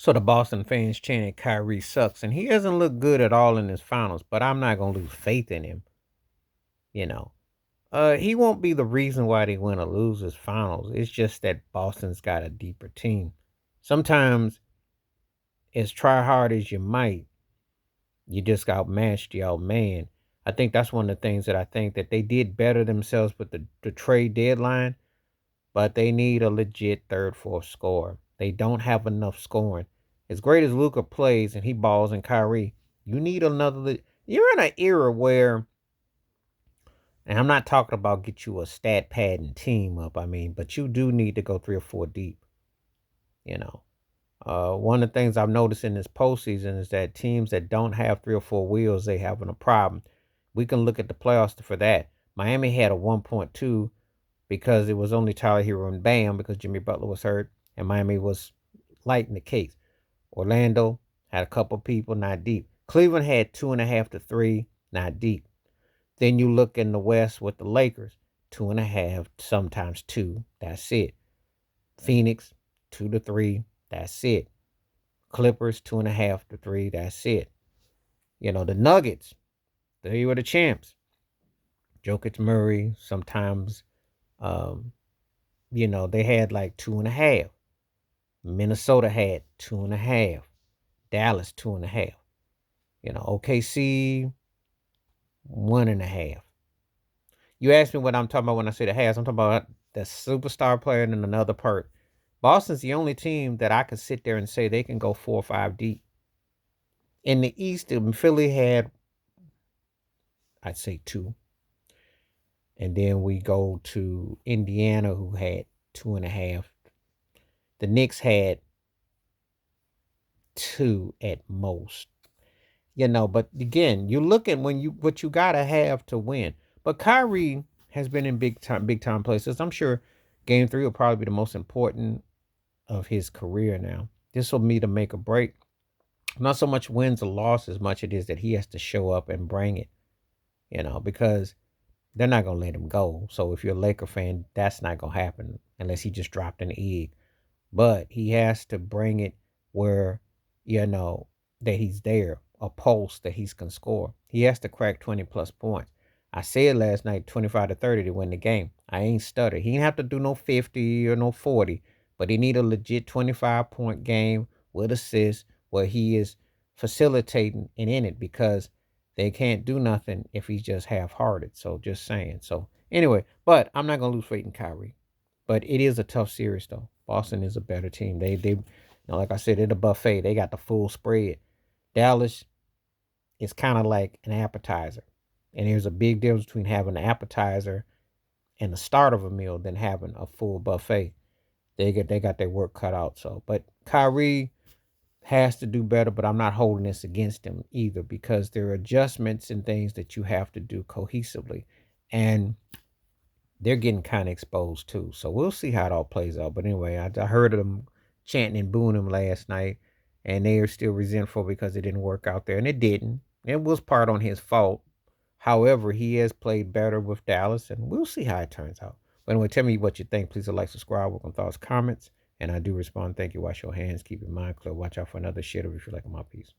So the Boston fans chanted Kyrie sucks, and he hasn't looked good at all in his finals, but I'm not gonna lose faith in him, you know. He won't be the reason why they win or lose his finals. It's just that Boston's got a deeper team. Sometimes, as try hard as you might, you just outmatched your old man. I think that's one of the things that I think that they did better themselves with the trade deadline, but they need a legit third, fourth scorer. They don't have enough scoring. As great as Luka plays and he balls and Kyrie, you need another. You're in an era where, and I'm not talking about get you a stat pad and team up. I mean, but you do need to go three or four deep. You know, one of the things I've noticed in this postseason is that teams that don't have three or four wheels, they having a problem. We can look at the playoffs for that. Miami had a 1.2 because it was only Tyler Hero and Bam because Jimmy Butler was hurt and Miami was light in the case. Orlando had a couple people not deep. Cleveland had 2.5 to 3 not deep. Then you look in the West with the Lakers, 2.5, sometimes two. That's it. Phoenix, 2 to 3. That's it. Clippers, 2.5 to 3. That's it. The Nuggets, they were the champs. Jokic, Murray, sometimes, um, they had like 2.5. Minnesota had 2.5. Dallas, 2.5. OKC, 1.5. You asked me what I'm talking about when I say the halves. I'm talking about the superstar player and then another part. Boston's the only team that I could sit there and say they can go 4 or 5 deep. In the East, Philly had, I'd say, 2. And then we go to Indiana, who had 2.5. The Knicks had 2 at most. But again, you look at what you gotta have to win. But Kyrie has been in big time places. I'm sure game 3 will probably be the most important of his career now. This will be to make a break. Not so much wins or losses, much it is that he has to show up and bring it, because they're not gonna let him go. So if you're a Laker fan, that's not gonna happen unless he just dropped an egg. But he has to bring it where, that he's there, a pulse that he can score. He has to crack 20 plus points. I said last night 25 to 30 to win the game. I ain't stutter. He didn't have to do no 50 or no 40, but he need a legit 25-point game with assists where he is facilitating and in it, because they can't do nothing if he's just half-hearted. So just saying. So anyway, but I'm not gonna lose faith in Kyrie. But it is a tough series though. Boston is a better team. They like I said, they're the buffet. They got the full spread. Dallas is kind of like an appetizer. And there's a big difference between having an appetizer and the start of a meal than having a full buffet. They got their work cut out. So, but Kyrie has to do better, but I'm not holding this against him either, because there are adjustments and things that you have to do cohesively. And they're getting kind of exposed too. So we'll see how it all plays out. But anyway, I heard them chanting and booing him last night, and they are still resentful because it didn't work out there, and it didn't. It was part on his fault. However, he has played better with Dallas, and we'll see how it turns out. But anyway, tell me what you think. Please like, subscribe, work on thoughts, comments, and I do respond. Thank you. Wash your hands. Keep your mind clear. Watch out for another shit if you feel like my piece.